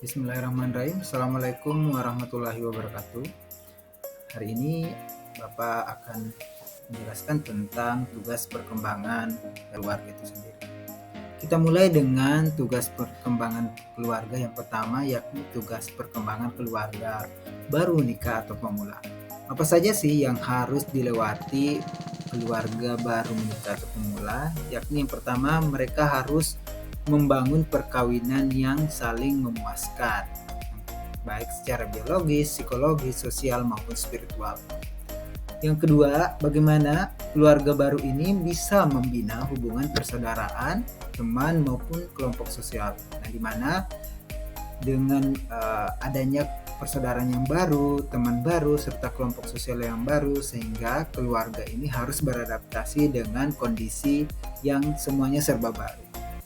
Bismillahirrahmanirrahim. Assalamualaikum warahmatullahi wabarakatuh. Hari ini Bapak akan menjelaskan tentang tugas perkembangan keluarga itu sendiri. Kita mulai dengan tugas perkembangan keluarga yang pertama, yakni tugas perkembangan keluarga baru nikah atau pemula. Apa saja sih yang harus dilewati keluarga baru menikah atau pemula? Yakni yang pertama, mereka harus membangun perkawinan yang saling memuaskan, baik secara biologis, psikologis, sosial maupun spiritual. Yang kedua, bagaimana keluarga baru ini bisa membina hubungan persaudaraan, teman maupun kelompok sosial. Nah, di mana dengan adanya persaudaraan yang baru, teman baru, serta kelompok sosial yang baru, sehingga keluarga ini harus beradaptasi dengan kondisi yang semuanya serba baru.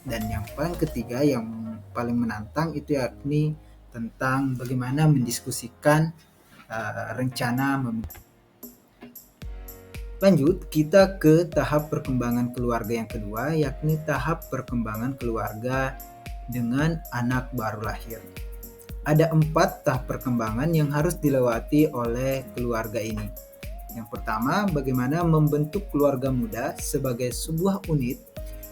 Dan yang paling ketiga, yang paling menantang itu yakni tentang bagaimana mendiskusikan rencana. Lanjut, kita ke tahap perkembangan keluarga yang kedua, yakni tahap perkembangan keluarga dengan anak baru lahir. Ada 4 tahap perkembangan yang harus dilewati oleh keluarga ini. Yang pertama, bagaimana membentuk keluarga muda sebagai sebuah unit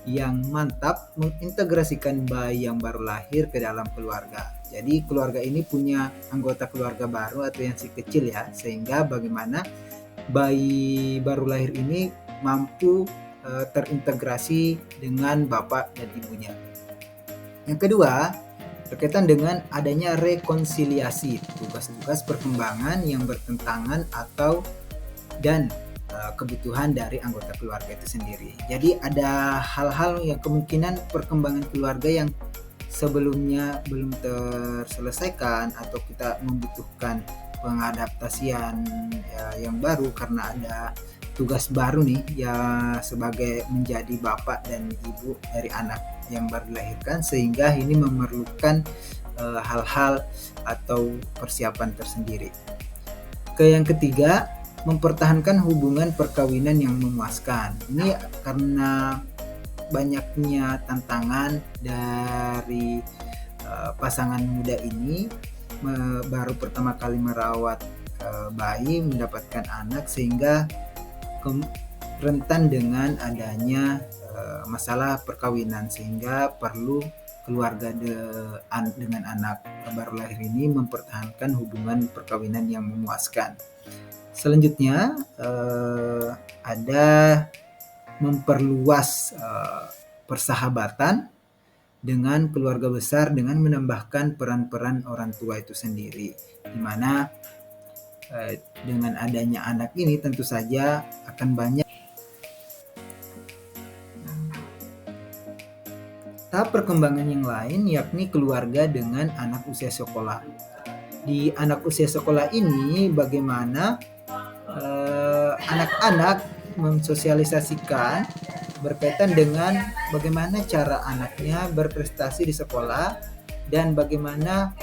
yang mantap mengintegrasikan bayi yang baru lahir ke dalam keluarga. Jadi keluarga ini punya anggota keluarga baru atau yang si kecil ya, sehingga bagaimana bayi baru lahir ini mampu terintegrasi dengan bapak dan ibunya. Yang kedua, berkaitan dengan adanya rekonsiliasi, tugas-tugas perkembangan yang bertentangan atau dan kebutuhan dari anggota keluarga itu sendiri. Jadi ada hal-hal yang kemungkinan perkembangan keluarga yang sebelumnya belum terselesaikan atau kita membutuhkan pengadaptasian yang baru karena ada tugas baru nih ya sebagai menjadi bapak dan ibu dari anak yang baru dilahirkan, sehingga ini memerlukan hal-hal atau persiapan tersendiri. Yang ketiga, mempertahankan hubungan perkawinan yang memuaskan. Ini karena banyaknya tantangan dari pasangan muda ini baru pertama kali merawat bayi, mendapatkan anak, sehingga rentan dengan adanya masalah perkawinan, sehingga perlu keluarga dengan anak baru lahir ini mempertahankan hubungan perkawinan yang memuaskan. Selanjutnya ada memperluas persahabatan dengan keluarga besar dengan menambahkan peran-peran orang tua itu sendiri, di mana dengan adanya anak ini tentu saja akan banyak. Tahap perkembangan yang lain yakni keluarga dengan anak usia sekolah. Di anak usia sekolah ini bagaimana anak-anak mensosialisasikan berkaitan dengan bagaimana cara anaknya berprestasi di sekolah dan bagaimana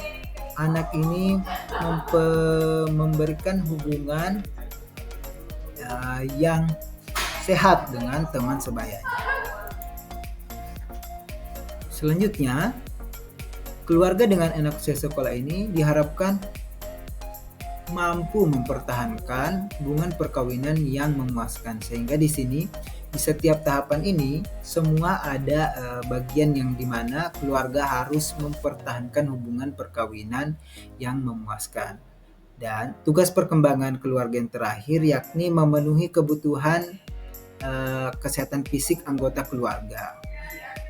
anak ini memberikan hubungan yang sehat dengan teman sebayanya. Selanjutnya, keluarga dengan anak usia sekolah ini diharapkan mampu mempertahankan hubungan perkawinan yang memuaskan, sehingga di sini di setiap tahapan ini semua ada bagian yang dimana keluarga harus mempertahankan hubungan perkawinan yang memuaskan. Dan tugas perkembangan keluarga yang terakhir yakni memenuhi kebutuhan kesehatan fisik anggota keluarga.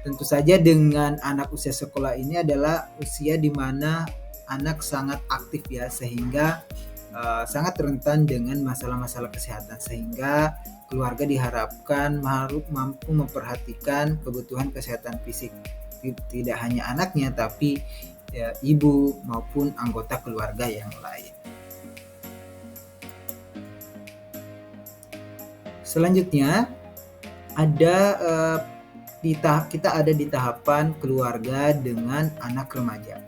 Tentu saja dengan anak usia sekolah ini adalah usia di mana anak sangat aktif ya, sehingga sangat rentan dengan masalah-masalah kesehatan, sehingga keluarga diharapkan mampu memperhatikan kebutuhan kesehatan fisik tidak hanya anaknya tapi ibu maupun anggota keluarga yang lain. Selanjutnya ada kita ada di tahapan keluarga dengan anak remaja.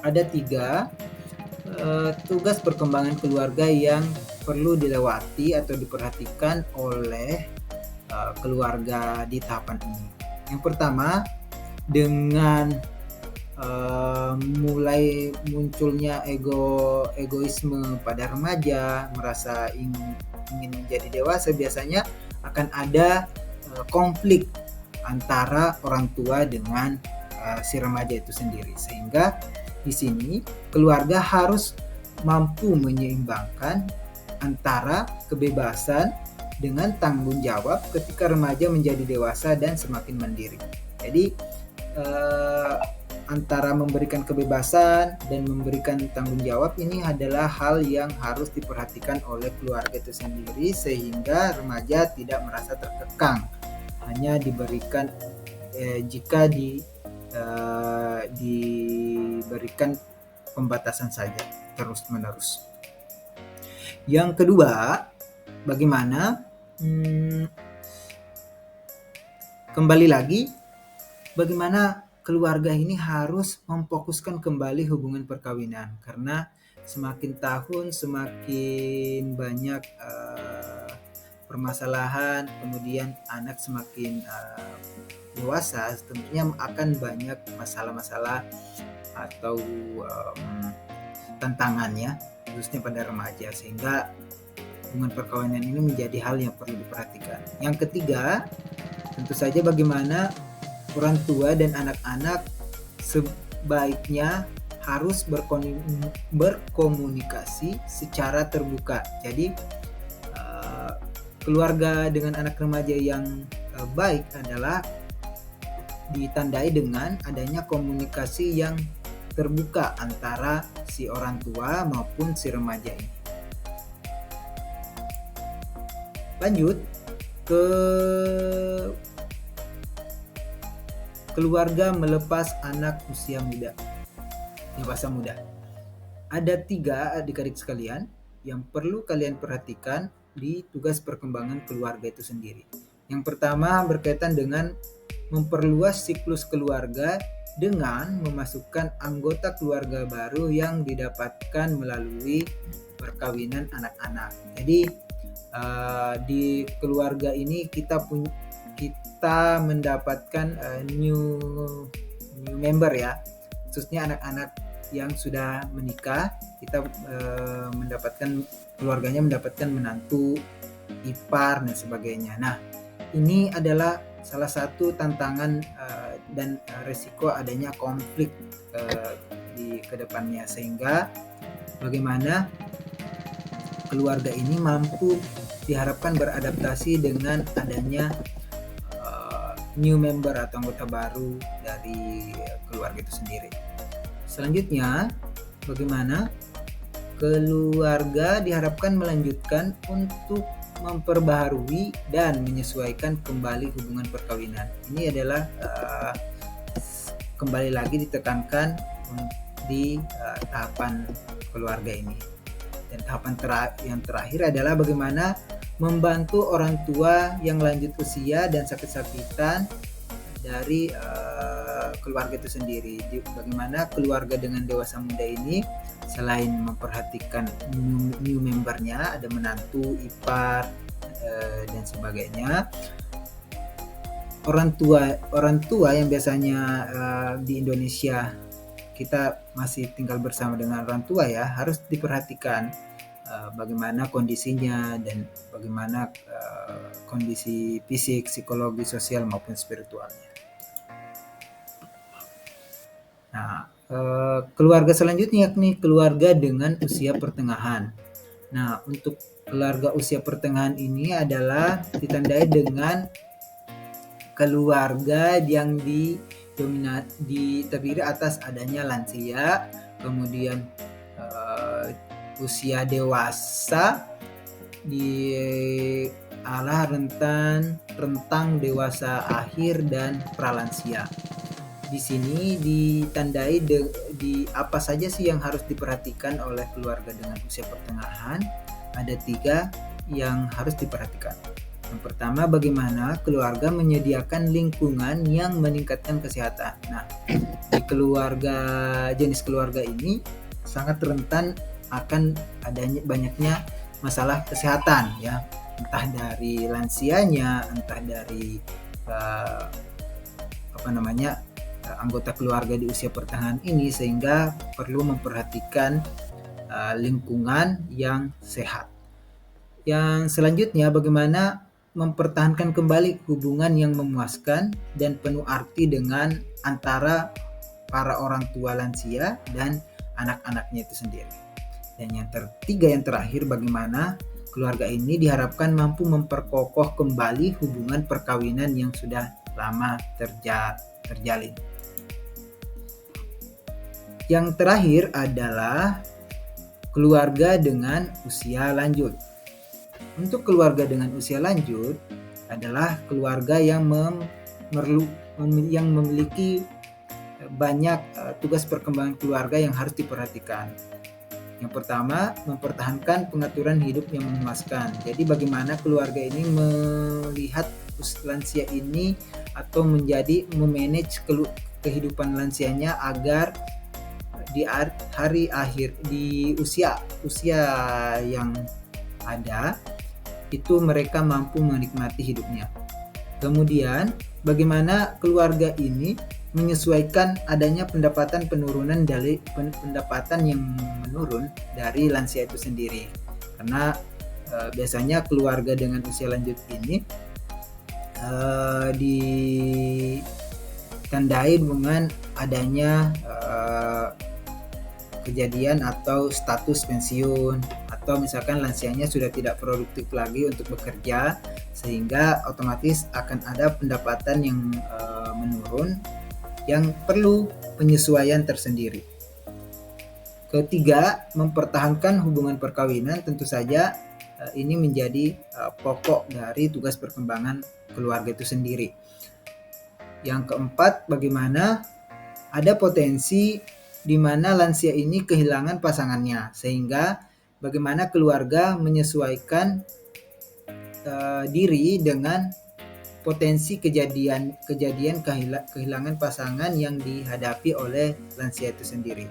Ada 3 tugas perkembangan keluarga yang perlu dilewati atau diperhatikan oleh keluarga di tahapan ini. Yang pertama, dengan mulai munculnya egoisme pada remaja, merasa ingin menjadi dewasa, biasanya akan ada konflik antara orang tua dengan si remaja itu sendiri. Sehingga di sini keluarga harus mampu menyeimbangkan antara kebebasan dengan tanggung jawab ketika remaja menjadi dewasa dan semakin mandiri. Jadi antara memberikan kebebasan dan memberikan tanggung jawab ini adalah hal yang harus diperhatikan oleh keluarga itu sendiri, sehingga remaja tidak merasa terkekang, hanya diberikan jika diberikan pembatasan saja terus menerus. Yang kedua, bagaimana kembali lagi, bagaimana keluarga ini harus memfokuskan kembali hubungan perkawinan, karena semakin tahun semakin banyak permasalahan, kemudian anak semakin dewasa, tentunya akan banyak masalah-masalah atau tantangannya, khususnya pada remaja, sehingga hubungan perkawinan ini menjadi hal yang perlu diperhatikan. Yang ketiga, tentu saja bagaimana orang tua dan anak-anak sebaiknya harus berkomunikasi secara terbuka. Jadi keluarga dengan anak remaja yang baik adalah ditandai dengan adanya komunikasi yang terbuka antara si orang tua maupun si remaja ini. Lanjut ke keluarga melepas anak usia muda, dewasa muda. Ada 3 adik-adik sekalian yang perlu kalian perhatikan di tugas perkembangan keluarga itu sendiri. Yang pertama berkaitan dengan memperluas siklus keluarga dengan memasukkan anggota keluarga baru yang didapatkan melalui perkawinan anak-anak. Jadi di keluarga ini kita mendapatkan new member ya, khususnya anak-anak yang sudah menikah. Kita keluarganya mendapatkan menantu, ipar dan sebagainya. Nah, ini adalah salah satu tantangan dan resiko adanya konflik di kedepannya, sehingga bagaimana keluarga ini mampu diharapkan beradaptasi dengan adanya new member atau anggota baru dari keluarga itu sendiri. Selanjutnya, bagaimana keluarga diharapkan melanjutkan untuk memperbaharui dan menyesuaikan kembali hubungan perkawinan. Ini adalah kembali lagi ditekankan di tahapan keluarga ini. Dan tahapan yang terakhir adalah bagaimana membantu orang tua yang lanjut usia dan sakit-sakitan dari keluarga itu sendiri. Bagaimana keluarga dengan dewasa muda ini selain memperhatikan new membernya, ada menantu, ipar dan sebagainya. Orang tua yang biasanya di Indonesia kita masih tinggal bersama dengan orang tua ya, harus diperhatikan bagaimana kondisinya dan bagaimana kondisi fisik, psikologi, sosial maupun spiritualnya. Nah, keluarga selanjutnya yakni keluarga dengan usia pertengahan. Nah, untuk keluarga usia pertengahan ini adalah ditandai dengan keluarga yang terdiri atas adanya lansia, kemudian usia dewasa di arah rentang dewasa akhir dan pralansia. Di sini ditandai di apa saja sih yang harus diperhatikan oleh keluarga dengan usia pertengahan. Ada 3 yang harus diperhatikan. Yang pertama, bagaimana keluarga menyediakan lingkungan yang meningkatkan kesehatan. Nah, di jenis keluarga ini sangat rentan akan adanya banyaknya masalah kesehatan ya, entah dari lansianya, entah dari anggota keluarga di usia pertengahan ini, sehingga perlu memperhatikan lingkungan yang sehat. Yang selanjutnya, bagaimana mempertahankan kembali hubungan yang memuaskan dan penuh arti dengan antara para orang tua lansia dan anak-anaknya itu sendiri. Dan yang ketiga, yang terakhir, bagaimana keluarga ini diharapkan mampu memperkokoh kembali hubungan perkawinan yang sudah lama terjalin. Yang terakhir adalah keluarga dengan usia lanjut. Untuk keluarga dengan usia lanjut adalah keluarga yang memiliki banyak tugas perkembangan keluarga yang harus diperhatikan. Yang pertama, mempertahankan pengaturan hidup yang memuaskan. Jadi bagaimana keluarga ini melihat lansia ini atau memanage kehidupan lansianya agar di hari akhir, di usia yang ada, itu mereka mampu menikmati hidupnya. Kemudian, bagaimana keluarga ini menyesuaikan adanya pendapatan yang menurun dari lansia itu sendiri. Karena biasanya keluarga dengan usia lanjut ini ditandai dengan adanya kejadian atau status pensiun, atau misalkan lansianya sudah tidak produktif lagi untuk bekerja, sehingga otomatis akan ada pendapatan yang menurun yang perlu penyesuaian tersendiri. Ketiga, mempertahankan hubungan perkawinan. Tentu saja ini menjadi pokok dari tugas perkembangan keluarga itu sendiri. Yang keempat, bagaimana ada potensi di mana lansia ini kehilangan pasangannya, sehingga bagaimana keluarga menyesuaikan diri dengan potensi kejadian kehilangan pasangan yang dihadapi oleh lansia itu sendiri.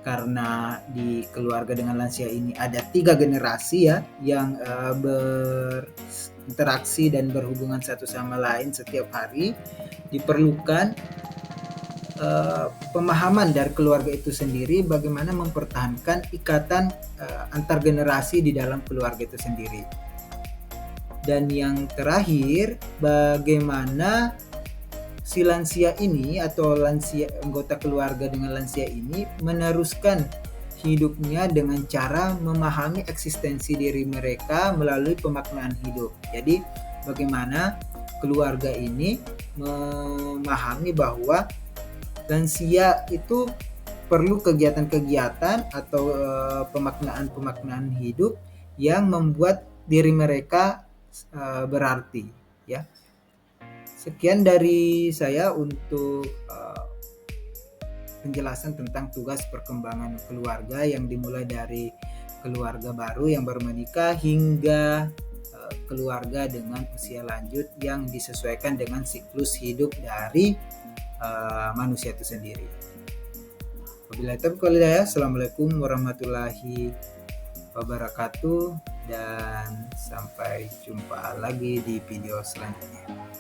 Karena di keluarga dengan lansia ini ada 3 generasi ya, yang berinteraksi dan berhubungan satu sama lain setiap hari, diperlukan pemahaman dari keluarga itu sendiri bagaimana mempertahankan ikatan antar generasi di dalam keluarga itu sendiri. Dan yang terakhir, bagaimana si lansia ini atau anggota keluarga dengan lansia ini meneruskan hidupnya dengan cara memahami eksistensi diri mereka melalui pemaknaan hidup. Jadi bagaimana keluarga ini memahami bahwa lansia itu perlu kegiatan-kegiatan atau pemaknaan hidup yang membuat diri mereka berarti, ya. Sekian dari saya untuk penjelasan tentang tugas perkembangan keluarga yang dimulai dari keluarga baru yang baru menikah hingga keluarga dengan usia lanjut yang disesuaikan dengan siklus hidup dari manusia itu sendiri. Wabillahi taufiq wal hidayah. Assalamualaikum warahmatullahi wabarakatuh, dan sampai jumpa lagi di video selanjutnya.